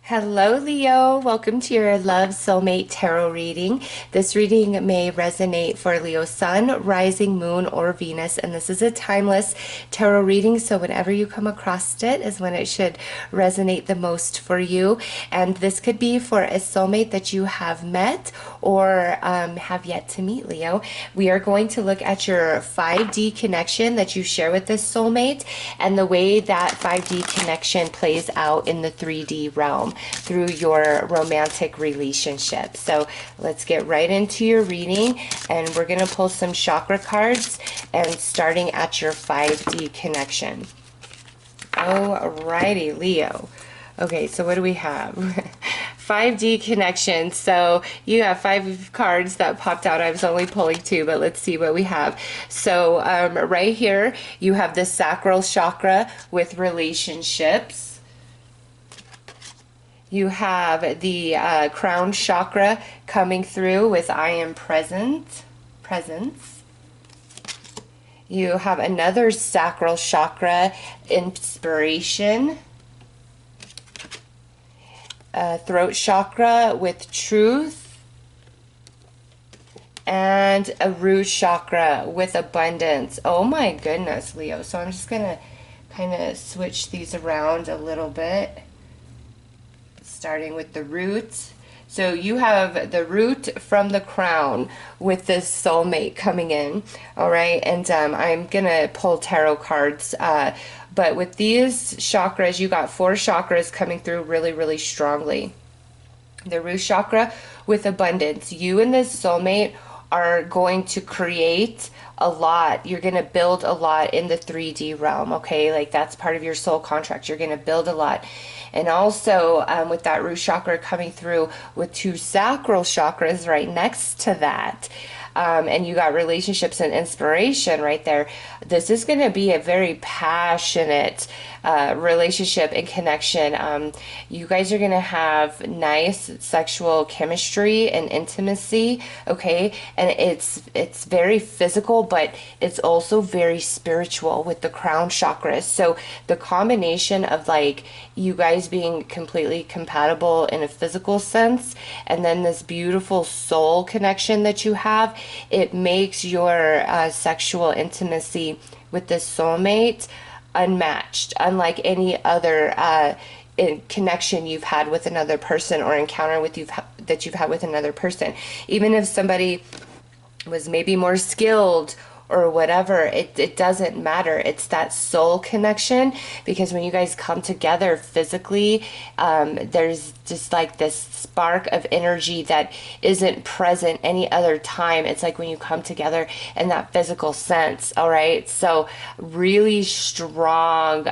Hello, Leo. Welcome to your Love Soulmate Tarot reading. This reading may resonate for Leo Sun, Rising, Moon, or Venus, and this is a timeless tarot reading, so whenever you come across it is when it should resonate the most for you. And this could be for a soulmate that you have met or have yet to meet, Leo. We are going to look at your 5D connection that you share with this soulmate and the way that 5D connection plays out in the 3D realm through your romantic relationship. So let's get right into your reading, and we're going to pull some chakra cards and starting at your 5D connection. Alrighty, Leo. Okay, so what do we have? 5D connection. So you have 5 cards that popped out. I was only pulling 2, but let's see what we have. So right here, you have the sacral chakra with relationships. You have the crown chakra coming through with I am presence. You have another sacral chakra, inspiration. Throat chakra with truth. And a root chakra with abundance. Oh my goodness, Leo. So I'm just going to kind of switch these around a little bit. Starting with the root. So you have the root from the crown with this soulmate coming in. All right. And I'm going to pull tarot cards. But with these chakras, you got 4 chakras coming through really, really strongly. The root chakra with abundance. You and this soulmate are going to create a lot. You're going to build a lot in the 3D realm, okay? Like that's part of your soul contract. You're going to build a lot. And also with that root chakra coming through with 2 sacral chakras right next to that. And you got relationships and inspiration right there. This is going to be a very passionate relationship and connection. You guys are going to have nice sexual chemistry and intimacy, okay? And it's very physical, but it's also very spiritual with the crown chakras. So the combination of like you guys being completely compatible in a physical sense, and then this beautiful soul connection that you have, it makes your sexual intimacy with this soulmate unmatched, unlike any other connection you've had with another person or encounter that you've had with another person. Even if somebody was maybe more skilled or whatever, it doesn't matter. It's that soul connection, because when you guys come together physically, there's just like this spark of energy that isn't present any other time. It's like when you come together in that physical sense. All right, so really strong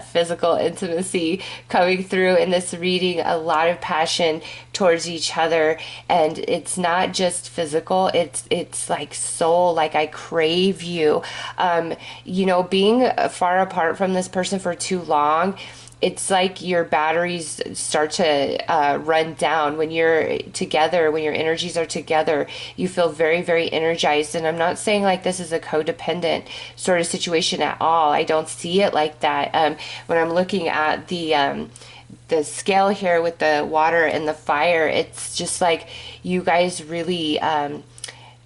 physical intimacy coming through in this reading. A lot of passion towards each other, and it's not just physical, it's like soul. Like I crave you. You know, being far apart from this person for too long, it's like your batteries start to run down. When you're together, when your energies are together, you feel very, very energized. And I'm not saying like this is a codependent sort of situation at all. I don't see it like that. When I'm looking at the scale here with the water and the fire, it's just like you guys really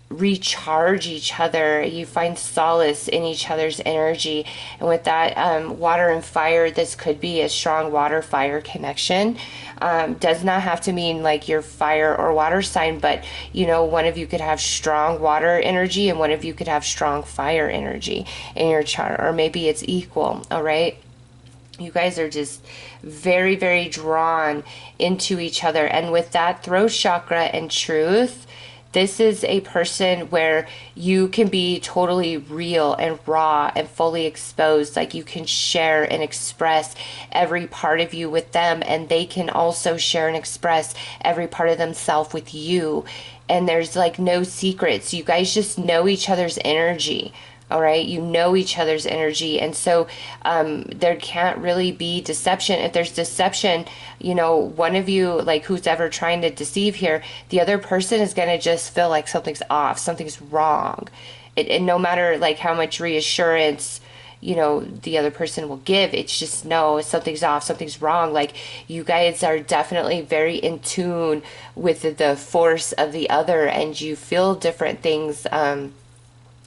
recharge each other. You find solace in each other's energy. And with that water and fire, this could be a strong water fire connection. Does not have to mean like your fire or water sign, but you know, one of you could have strong water energy and one of you could have strong fire energy in your chart, or maybe it's equal. All right, you guys are just very, very drawn into each other. And with that throat chakra and truth, this is a person where you can be totally real and raw and fully exposed. Like you can share and express every part of you with them, and they can also share and express every part of themselves with you. And there's like no secrets. You guys just know each other's energy. All right, you know each other's energy, and so there can't really be deception. If there's deception, you know, one of you, like who's ever trying to deceive here, the other person is going to just feel like something's off, something's wrong. And no matter like how much reassurance the other person will give. It's just, no, something's off, something's wrong. Like, you guys are definitely very in tune with the force of the other, and you feel different things.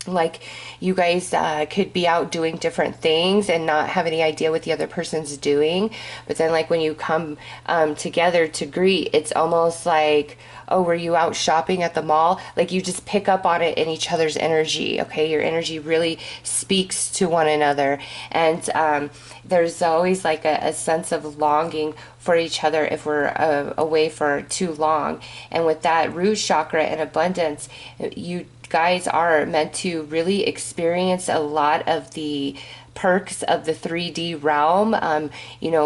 Like, you guys could be out doing different things and not have any idea what the other person's doing, but then, like, when you come together to greet, it's almost like, oh, were you out shopping at the mall? Like, you just pick up on it in each other's energy. Okay, your energy really speaks to one another, and there's always like a sense of longing for each other if we're away for too long. And with that root chakra and abundance, you guys are meant to really experience a lot of the perks of the 3D realm,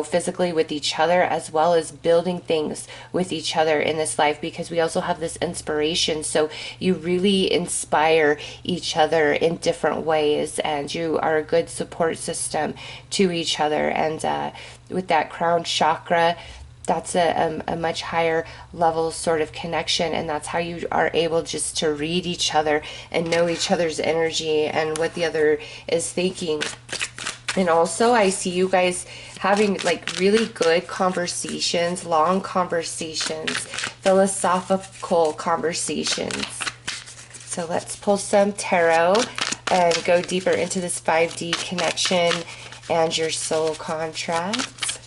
physically with each other, as well as building things with each other in this life, because we also have this inspiration. So you really inspire each other in different ways, and you are a good support system to each other. And with that crown chakra, that's a much higher level sort of connection, and that's how you are able just to read each other and know each other's energy and what the other is thinking. And also, I see you guys having like really good conversations, long conversations, philosophical conversations. So let's pull some tarot and go deeper into this 5D connection and your soul contract.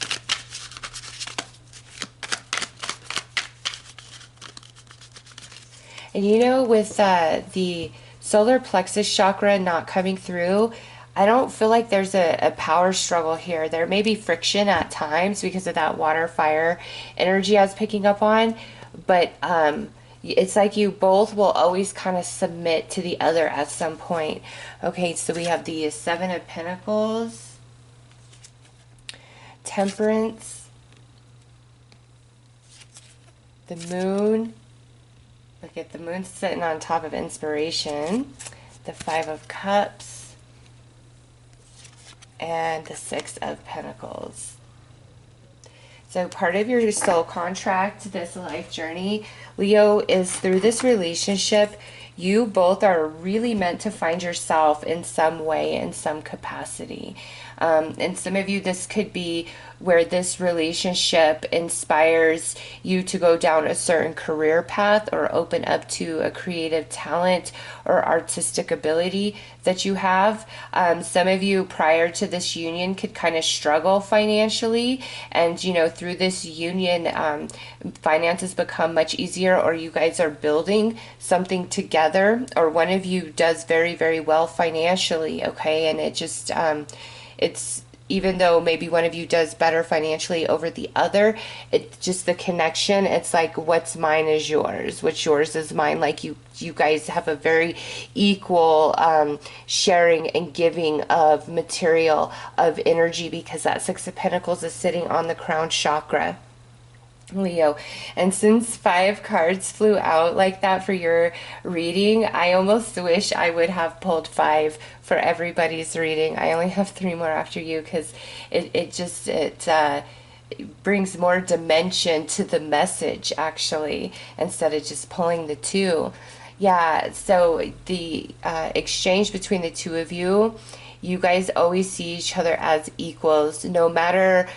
And with the solar plexus chakra not coming through, I don't feel like there's a power struggle here. There may be friction at times because of that water fire energy I was picking up on, but it's like you both will always kind of submit to the other at some point. Okay, so we have the Seven of Pentacles, Temperance, the Moon. Look at the Moon sitting on top of Inspiration, the Five of Cups, and the Six of Pentacles. So part of your soul contract, this life journey, Leo, is through this relationship, you both are really meant to find yourself in some way, in some capacity. And some of you, this could be where this relationship inspires you to go down a certain career path or open up to a creative talent or artistic ability that you have. Some of you prior to this union could kind of struggle financially, and through this union, finances become much easier, or you guys are building something together, or one of you does very, very well financially. Okay, and it just it's, even though maybe one of you does better financially over the other, it's just the connection. It's like, what's mine is yours, what's yours is mine. Like, you guys have a very equal sharing and giving of material, of energy, because that Six of Pentacles is sitting on the crown chakra, Leo. And since 5 cards flew out like that for your reading, I almost wish I would have pulled 5 for everybody's reading. I only have 3 more after you, because it brings more dimension to the message, actually, instead of just pulling the 2. Yeah, so the exchange between the two of you, you guys always see each other as equals, no matter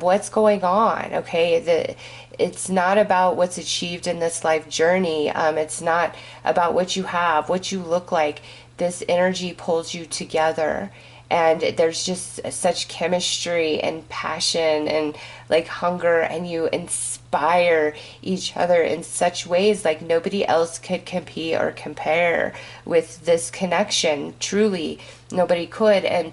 what's going on. Okay, it's not about what's achieved in this life journey. It's not about what you have, what you look like. This energy pulls you together, and there's just such chemistry and passion and like hunger, and you inspire each other in such ways like nobody else could compete or compare with this connection. Truly, nobody could. And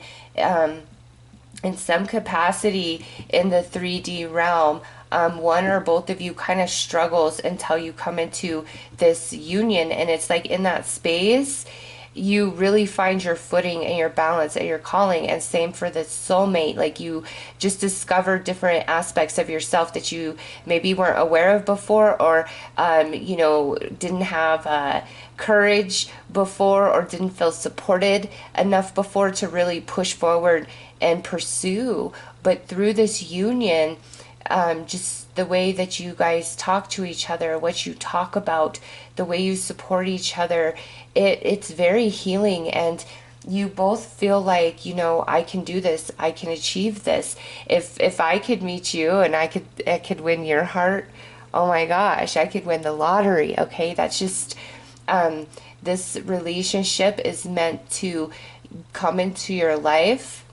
in some capacity in the 3D realm, one or both of you kind of struggles until you come into this union, and it's like in that space you really find your footing and your balance and your calling. And same for the soulmate, like you just discover different aspects of yourself that you maybe weren't aware of before, or didn't have courage before, or didn't feel supported enough before to really push forward and pursue. But through this union, just the way that you guys talk to each other, what you talk about, the way you support each other, it's very healing. And you both feel like, I can do this, I can achieve this. If I could meet you and I could win your heart, oh my gosh, I could win the lottery. Okay, that's just this relationship is meant to come into your life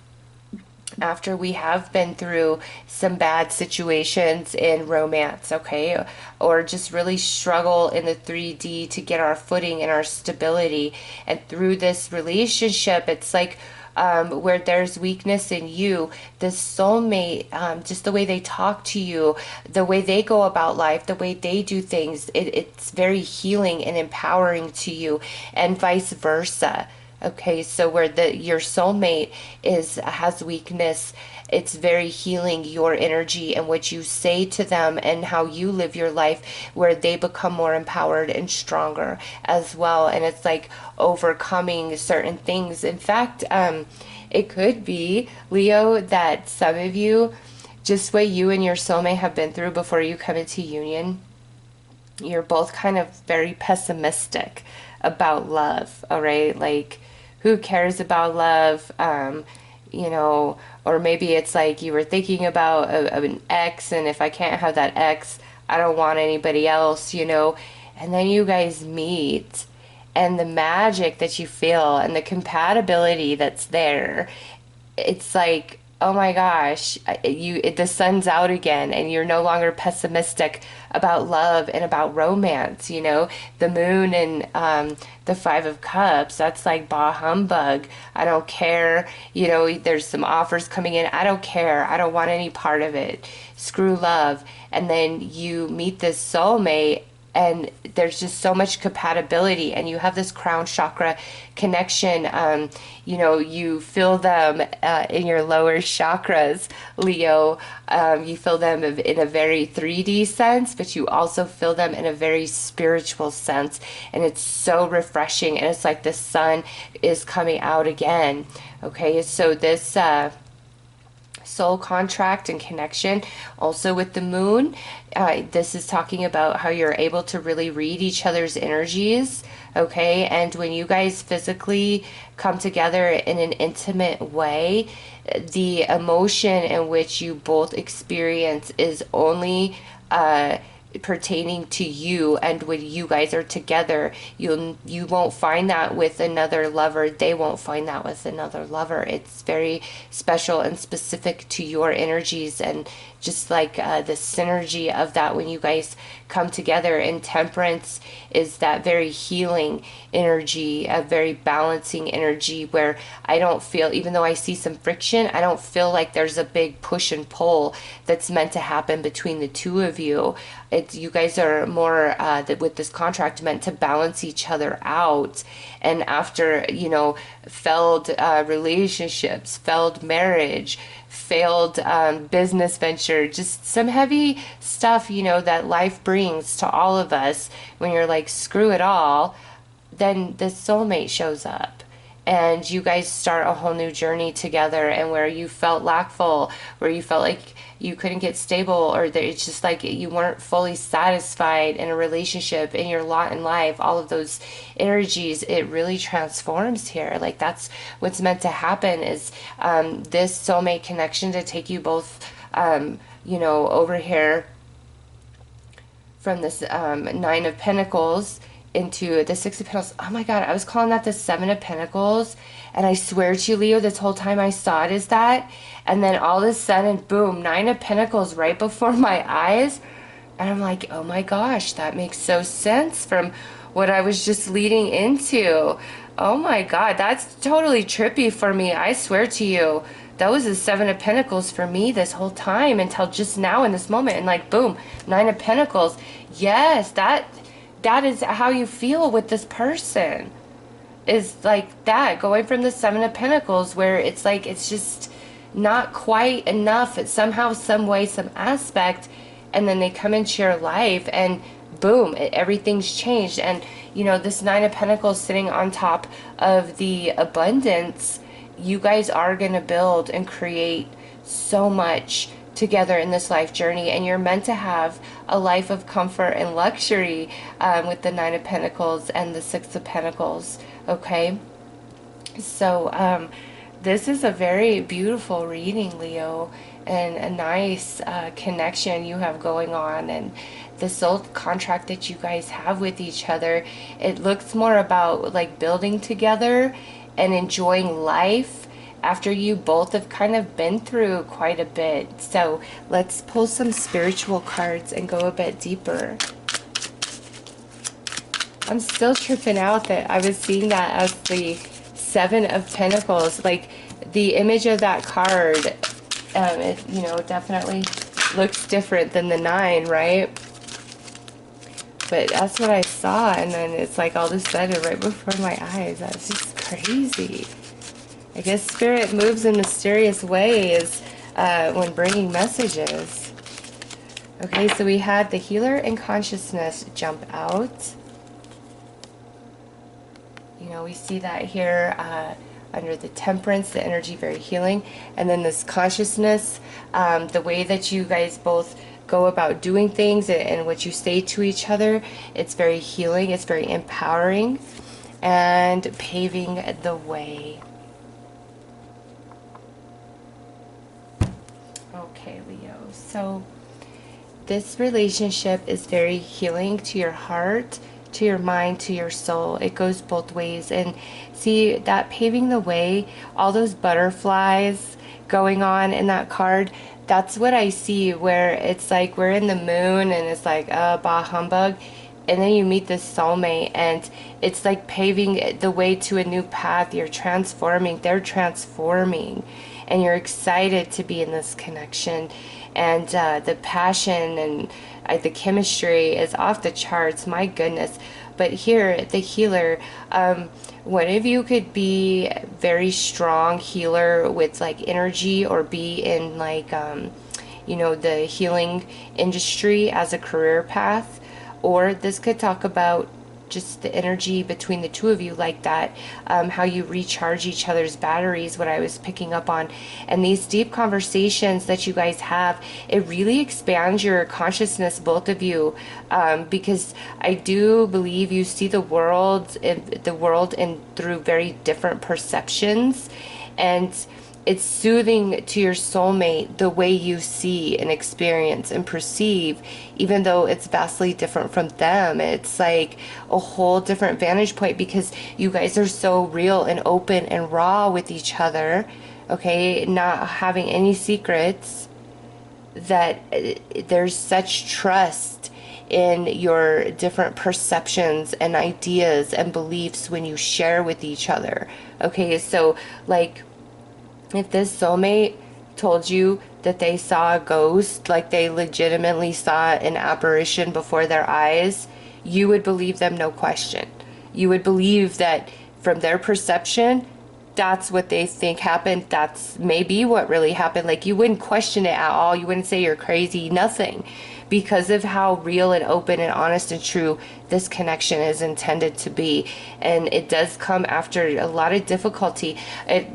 after we have been through some bad situations in romance, okay? Or just really struggle in the 3D to get our footing and our stability. And through this relationship, it's like where there's weakness in you, the soulmate, just the way they talk to you, the way they go about life, the way they do things, it's very healing and empowering to you, and vice versa. Okay, so where your soulmate has weakness, it's very healing your energy and what you say to them and how you live your life, where they become more empowered and stronger as well. And it's like overcoming certain things. In fact, it could be, Leo, that some of you, just what you and your soulmate have been through before you come into union, you're both kind of very pessimistic about love, all right? Like, who cares about love? Or maybe it's like you were thinking about an ex, and if I can't have that ex, I don't want anybody else. And then you guys meet, and the magic that you feel and the compatibility that's there, it's like, oh my gosh, the sun's out again, and you're no longer pessimistic about love and about romance. The moon and the Five of Cups, that's like bah humbug. I don't care. There's some offers coming in. I don't care. I don't want any part of it. Screw love. And then you meet this soulmate, and there's just so much compatibility, and you have this crown chakra connection. You feel them in your lower chakras, Leo. You feel them in a very 3D sense, but you also feel them in a very spiritual sense, and it's so refreshing, and it's like the sun is coming out again. Okay, so this soul contract and connection also with the moon, this is talking about how you're able to really read each other's energies. Okay, and when you guys physically come together in an intimate way, the emotion in which you both experience is only pertaining to you. And when you guys are together, you won't find that with another lover. They won't find that with another lover. It's very special and specific to your energies, and just like the synergy of that when you guys come together. And temperance is that very healing energy, a very balancing energy, where I don't feel, even though I see some friction, I don't feel like there's a big push and pull that's meant to happen between the two of you. You guys are more with this contract meant to balance each other out. And after failed relationships, failed marriage, failed business venture, just some heavy stuff that life brings to all of us, when you're like, screw it all, then the soulmate shows up, and you guys start a whole new journey together. And where you felt lackful, where you felt like you couldn't get stable, or that it's just like you weren't fully satisfied in a relationship, in your lot in life, all of those energies, it really transforms here. Like, that's what's meant to happen, is this soulmate connection to take you both over here from this Nine of Pentacles into the Six of Pentacles. Oh my God, I was calling that the Seven of Pentacles. And I swear to you, Leo, this whole time I saw it as that. And then all of a sudden, boom, Nine of Pentacles right before my eyes. And I'm like, oh my gosh, that makes so sense from what I was just leading into. Oh my God, that's totally trippy for me. I swear to you, that was the Seven of Pentacles for me this whole time until just now in this moment. And like, boom, Nine of Pentacles. Yes, that is how you feel with this person, is like that, going from the Seven of Pentacles, where it's like it's just not quite enough. It's somehow, some way, some aspect, and then they come into your life and boom, everything's changed. And this Nine of Pentacles sitting on top of the abundance, you guys are going to build and create so much together in this life journey, and you're meant to have a life of comfort and luxury with the Nine of Pentacles and the Six of Pentacles. Okay, So, this is a very beautiful reading, Leo, and a nice connection you have going on. And the soul contract that you guys have with each other, it looks more about like building together and enjoying life after you both have kind of been through quite a bit. So, let's pull some spiritual cards and go a bit deeper. I'm still tripping out that I was seeing that as the Seven of Pentacles. Like, the image of that card, it, you know, definitely looks different than the 9, right? But that's what I saw, and then it's like all of a sudden right before my eyes. That's just crazy. I guess Spirit moves in mysterious ways when bringing messages. Okay, so we had the healer and consciousness jump out. You know, we see that here under the temperance, the energy very healing. And then this consciousness, the way that you guys both go about doing things and what you say to each other, it's very healing, it's very empowering and paving the way. Okay, Leo. So this relationship is very healing to your heart, to your mind, to your soul. It goes both ways. And see that paving the way, all those butterflies going on in that card, that's what I see, where it's like we're in the moon and it's like, bah humbug. And then you meet this soulmate and it's like paving the way to a new path. You're transforming, they're transforming, and you're excited to be in this connection. And the passion and the chemistry is off the charts, my goodness. But here, the healer, one of you could be very strong healer with like energy, or be in like, you know, the healing industry as a career path. Or this could talk about just the energy between the two of you, like that, how you recharge each other's batteries, what I was picking up on. And these deep conversations that you guys have, it really expands your consciousness, both of you, because I do believe you see the world and through very different perceptions. And it's soothing to your soulmate the way you see and experience and perceive, even though it's vastly different from them. It's like a whole different vantage point because you guys are so real and open and raw with each other, okay? Not having any secrets, that there's such trust in your different perceptions and ideas and beliefs when you share with each other, okay? So, like, if this soulmate told you that they saw a ghost, like they legitimately saw an apparition before their eyes, you would believe them, no question. You would believe that from their perception, that's what they think happened. That's maybe what really happened. Like, you wouldn't question it at all. You wouldn't say you're crazy, nothing. Because of how real and open and honest and true this connection is intended to be. And it does come after a lot of difficulty.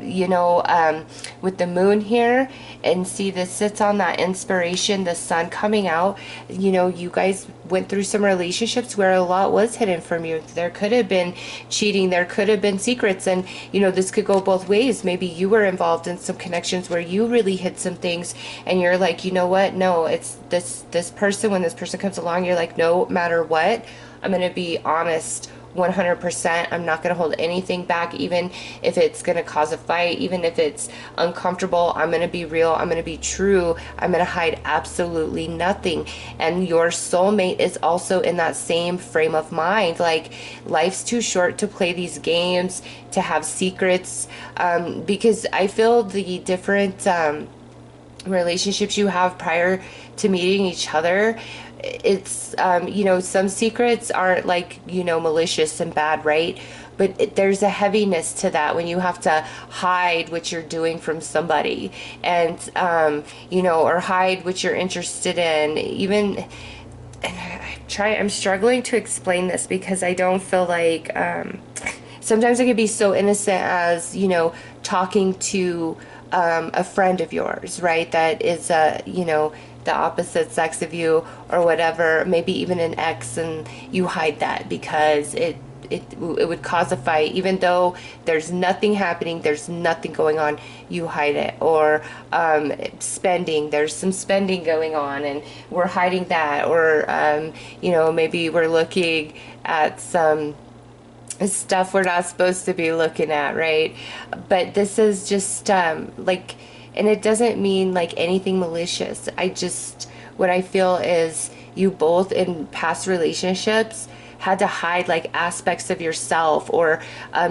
You know, with the moon here, and see this sits on that inspiration, the sun coming out. You know, you guys went through some relationships where a lot was hidden from you. There could have been cheating, there could have been secrets, and you know, this could go both ways. Maybe you were involved in some connections where you really hid some things, and you're like, you know what, no, it's this person. When this person comes along, you're like, no matter what, I'm going to be honest 100%. I'm not going to hold anything back, even if it's going to cause a fight, even if it's uncomfortable. I'm going to be real. I'm going to be true. I'm going to hide absolutely nothing. And your soulmate is also in that same frame of mind. Like, life's too short to play these games, to have secrets, because I feel the different relationships you have prior to meeting each other, it's you know, some secrets aren't like, you know, malicious and bad, right? But there's a heaviness to that when you have to hide what you're doing from somebody, and you know, or hide what you're interested in. Even, I'm struggling to explain this because I don't feel like sometimes it could be so innocent as, you know, talking to a friend of yours, right? That is, you know, the opposite sex of you or whatever, maybe even an ex, and you hide that because it would cause a fight, even though there's nothing happening, there's nothing going on, you hide it. Or spending, there's some spending going on and we're hiding that. Or maybe we're looking at some stuff we're not supposed to be looking at, right? But this is just like, and it doesn't mean like anything malicious. What I feel is you both in past relationships had to hide like aspects of yourself, or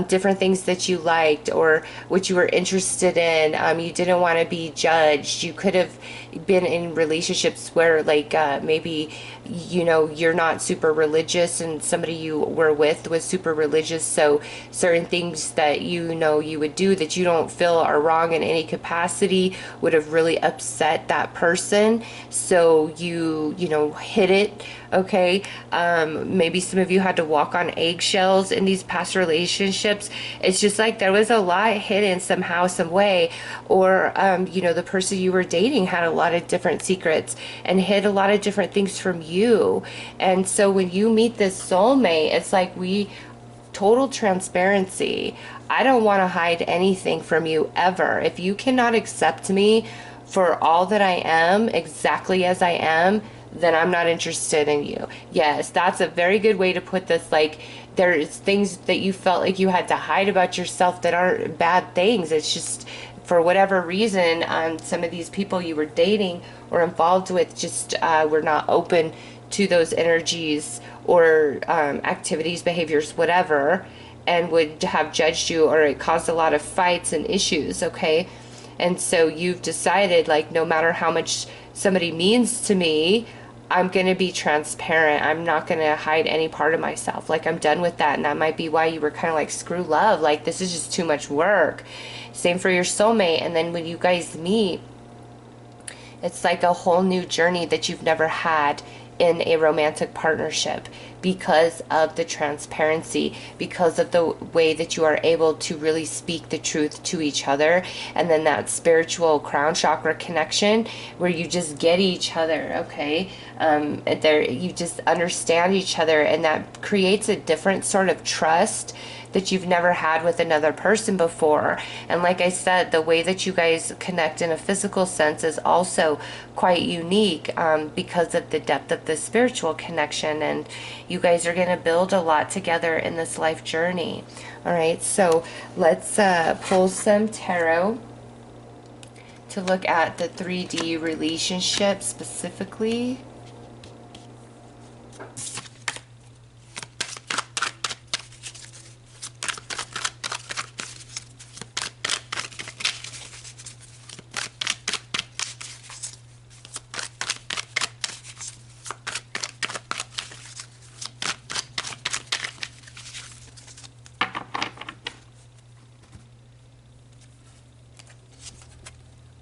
different things that you liked or what you were interested in. You didn't want to be judged. You could have been in relationships where like maybe you're not super religious and somebody you were with was super religious, so certain things that you would do that you don't feel are wrong in any capacity would have really upset that person, so you hid it. Okay. Maybe some of you had to walk on eggshells in these past relationships. It's just like there was a lot hidden somehow, some way. Or the person you were dating had a lot of different secrets and hid a lot of different things from you. And so when you meet this soulmate, it's like total transparency. I don't want to hide anything from you ever. If you cannot accept me for all that I am, exactly as I am, then I'm not interested in you. Yes, that's a very good way to put this. Like, there's things that you felt like you had to hide about yourself that aren't bad things. It's just for whatever reason, some of these people you were dating or involved with just were not open to those energies or activities, behaviors, whatever, and would have judged you, or it caused a lot of fights and issues, okay? And so you've decided, like, no matter how much somebody means to me, I'm going to be transparent. I'm not going to hide any part of myself. Like, I'm done with that. And that might be why you were kind of like, screw love. Like, this is just too much work. Same for your soulmate. And then when you guys meet, it's like a whole new journey that you've never had in a romantic partnership, because of the transparency, because of the way that you are able to really speak the truth to each other. And then that spiritual crown chakra connection where you just get each other, okay? You just understand each other, and that creates a different sort of trust that you've never had with another person before. And like I said, the way that you guys connect in a physical sense is also quite unique, because of the depth of the spiritual connection, and you guys are going to build a lot together in this life journey. All right, so let's pull some tarot to look at the 3D relationship specifically.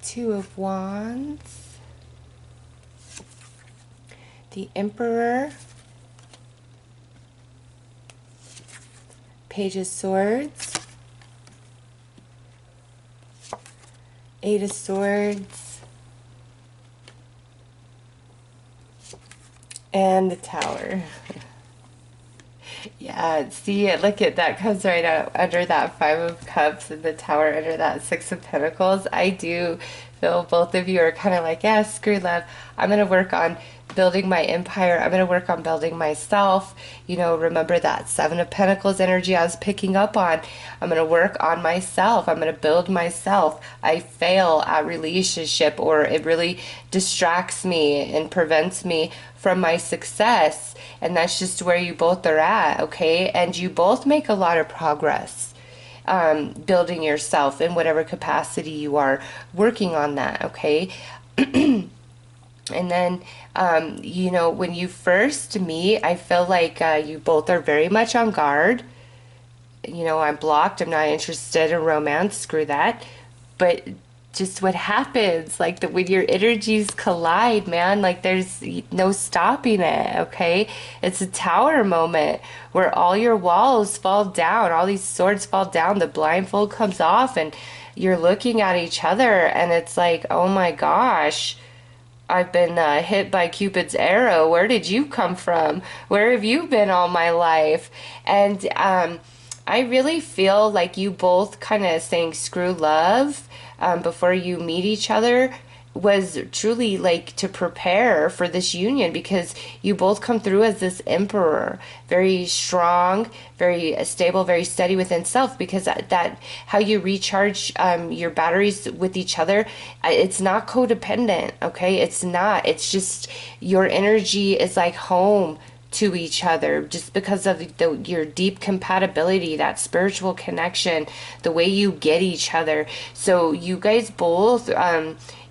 Two of Wands, the Emperor, Page of Swords, Eight of Swords, and the Tower. Yeah, see, look at that, comes right out under that Five of Cups, and the Tower under that Six of Pentacles. I do feel both of you are kind of like, yeah, screw love. I'm going to work on building my empire. I'm going to work on building myself. Remember that Seven of Pentacles energy I was picking up on. I'm going to work on myself. I'm going to build myself. I fail at relationship, or it really distracts me and prevents me from my success. And that's just where you both are at, okay? And you both make a lot of progress. Building yourself in whatever capacity you are working on that, okay? And then, when you first meet, I feel like you both are very much on guard. I'm blocked. I'm not interested in romance. Screw that. But just what happens, like when your energies collide, man, like there's no stopping it, okay? It's a Tower moment where all your walls fall down, all these swords fall down, the blindfold comes off, and you're looking at each other, and it's like, oh my gosh, I've been hit by Cupid's arrow. Where did you come from? Where have you been all my life? And I really feel like you both kind of saying screw love before you meet each other was truly like to prepare for this union, because you both come through as this emperor, very strong, very stable, very steady within self, because that how you recharge your batteries with each other. It's not codependent, okay? It's not. It's just your energy is like home to each other, just because of your deep compatibility, that spiritual connection, the way you get each other. So you guys both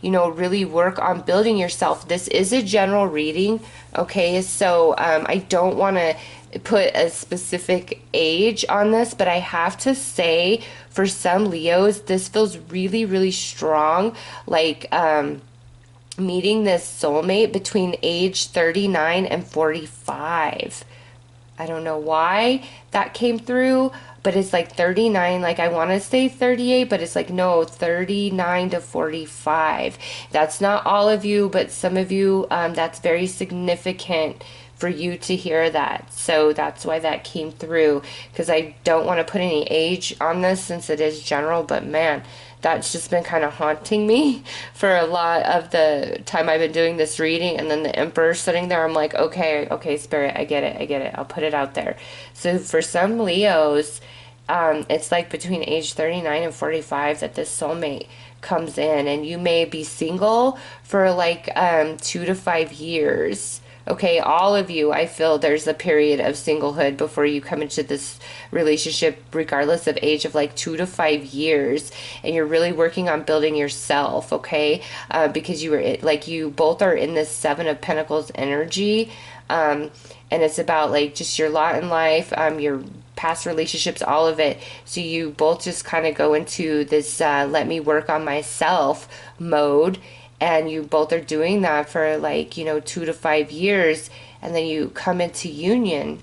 really work on building yourself. This is a general reading, okay? So I don't want to put a specific age on this, but I have to say, for some Leos, this feels really, really strong, like meeting this soulmate between age 39 and 45. I don't know why that came through, but it's like 39, like I want to say 38, but it's like no, 39 to 45. That's not all of you, but some of you, that's very significant for you to hear that. So that's why that came through, because I don't want to put any age on this since it is general, but man, that's just been kind of haunting me for a lot of the time I've been doing this reading. And then the Emperor sitting there, I'm like, okay, Spirit, I get it. I'll put it out there. So for some Leos, it's like between age 39 and 45 that this soulmate comes in, and you may be single for like 2 to 5 years. Okay, all of you, I feel there's a period of singlehood before you come into this relationship, regardless of age, of like 2 to 5 years, and you're really working on building yourself, okay? Because you both are in this Seven of Pentacles energy, and it's about like just your lot in life, your past relationships, all of it. So you both just kind of go into this let me work on myself mode, and you both are doing that for like 2 to 5 years, and then you come into union,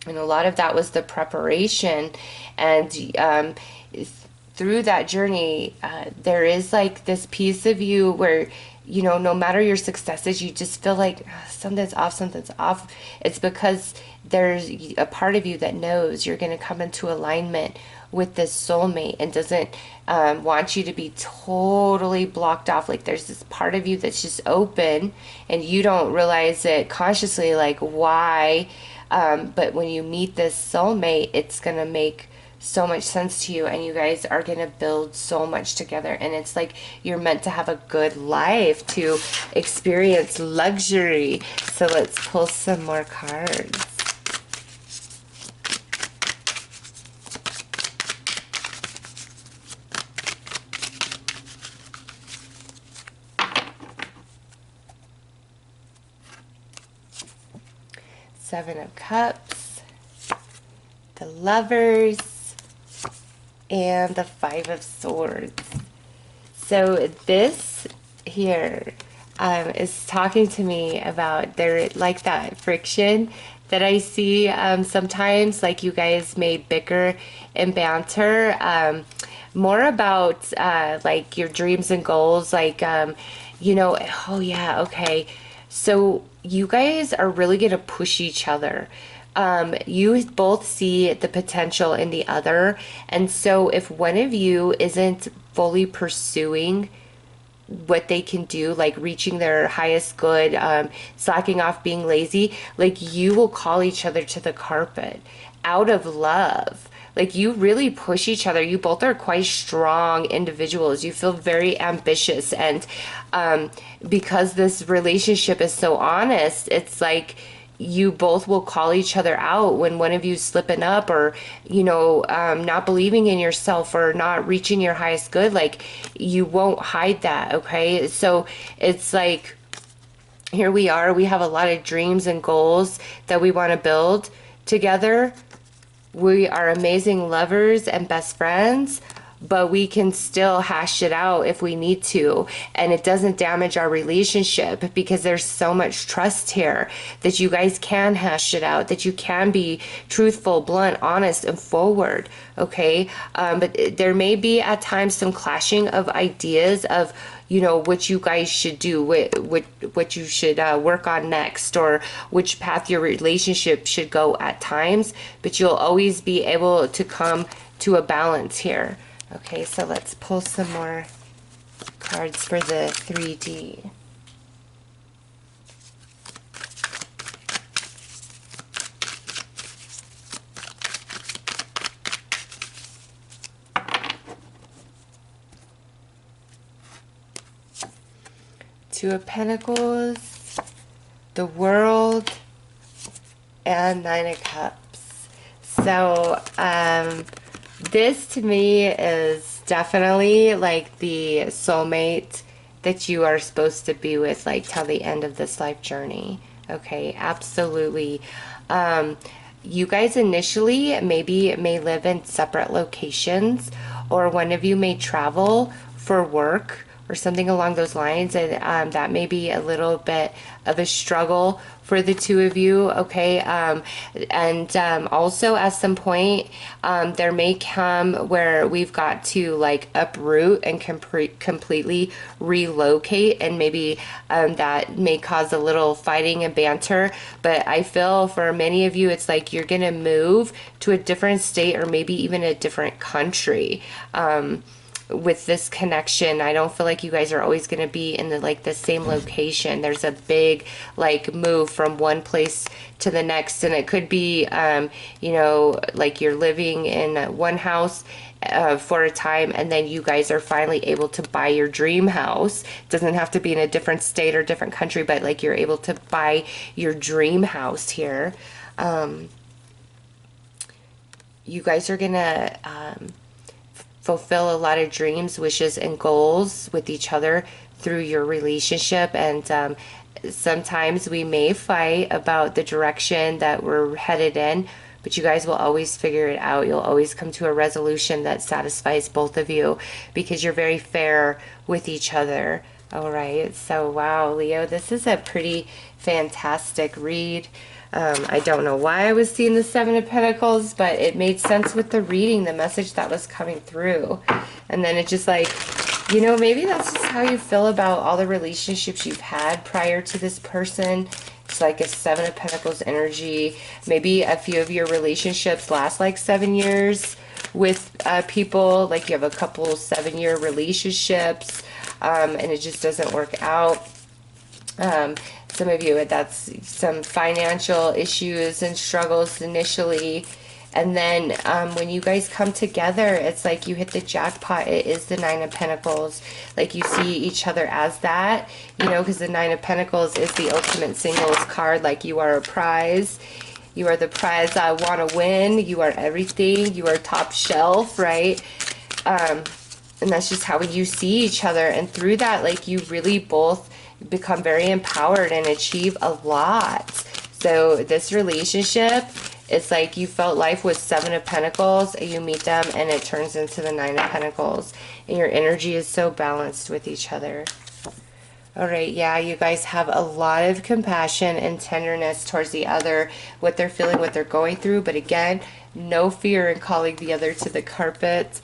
and a lot of that was the preparation. And through that journey, there is like this piece of you where no matter your successes, you just feel like something's off. It's because there's a part of you that knows you're going to come into alignment with this soulmate, and doesn't want you to be totally blocked off. Like there's this part of you that's just open, and you don't realize it consciously, like why. But when you meet this soulmate, it's going to make so much sense to you, and you guys are going to build so much together, and it's like you're meant to have a good life, to experience luxury. So let's pull some more cards. Seven of Cups, the Lovers, and the Five of Swords. So this here is talking to me about there, like that friction that I see sometimes, like you guys may bicker and banter, more about like your dreams and goals, like oh yeah, okay, so you guys are really going to push each other. You both see the potential in the other. And so if one of you isn't fully pursuing what they can do, like reaching their highest good, slacking off, being lazy, like you will call each other to the carpet out of love. Like you really push each other. You both are quite strong individuals. You feel very ambitious. And because this relationship is so honest, it's like you both will call each other out when one of you is slipping up, or not believing in yourself, or not reaching your highest good. Like you won't hide that, okay? So it's like, here we are, we have a lot of dreams and goals that we want to build together. We are amazing lovers and best friends, but we can still hash it out if we need to, and it doesn't damage our relationship, because there's so much trust here that you guys can hash it out, that you can be truthful, blunt, honest, and forward. Okay, but there may be at times some clashing of ideas of, you know, what you guys should do, what you should work on next, or which path your relationship should go at times, but you'll always be able to come to a balance here. Okay, so let's pull some more cards for the 3D. Two of Pentacles, the World, and Nine of Cups. So, this to me is definitely like the soulmate that you are supposed to be with, like, till the end of this life journey. Okay, absolutely. You guys initially maybe may live in separate locations, or one of you may travel for work or something along those lines, and that may be a little bit of a struggle for the two of you. Okay, also at some point there may come where we've got to like uproot and completely relocate, and maybe that may cause a little fighting and banter, but I feel for many of you it's like you're gonna move to a different state, or maybe even a different country. With this connection, I don't feel like you guys are always going to be in the same location. There's a big like move from one place to the next, and it could be you know, like you're living in one house for a time, and then you guys are finally able to buy your dream house. It doesn't have to be in a different state or different country, but like you're able to buy your dream house here. You guys are gonna fulfill a lot of dreams, wishes, and goals with each other through your relationship. And sometimes we may fight about the direction that we're headed in, but you guys will always figure it out. You'll always come to a resolution that satisfies both of you, because you're very fair with each other. All right, so wow, Leo, this is a pretty fantastic read. I don't know why I was seeing the Seven of Pentacles, but it made sense with the reading, the message that was coming through. And then it just like, you know, maybe that's just how you feel about all the relationships you've had prior to this person. It's like a Seven of Pentacles energy. Maybe a few of your relationships last like 7 years with people. Like you have a couple 7-year relationships, and it just doesn't work out. Some of you, that's some financial issues and struggles initially, and then when you guys come together, it's like you hit the jackpot. It is the Nine of Pentacles. Like you see each other as that, you know, because the Nine of Pentacles is the ultimate singles card. Like you are a prize. You are the prize I want to win. You are everything. You are top shelf, right? And that's just how you see each other. And through that, like you really both become very empowered and achieve a lot. So this relationship, it's like you felt life was Seven of Pentacles, and you meet them and it turns into the Nine of Pentacles, and your energy is so balanced with each other. All right, yeah, you guys have a lot of compassion and tenderness towards the other, what they're feeling, what they're going through, but again, no fear in calling the other to the carpet.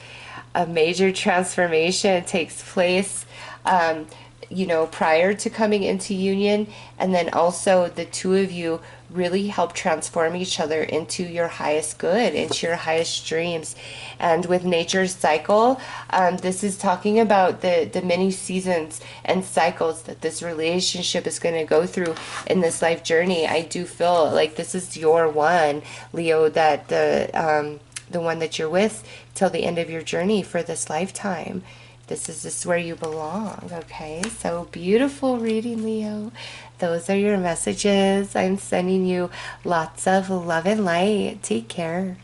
A major transformation takes place you know, prior to coming into union, and then also the two of you really help transform each other into your highest good, into your highest dreams. And with nature's cycle, this is talking about the many seasons and cycles that this relationship is going to go through in this life journey. I do feel like this is your one, Leo, that the one that you're with till the end of your journey for this lifetime. This is where you belong, okay? So beautiful reading, Leo. Those are your messages. I'm sending you lots of love and light. Take care.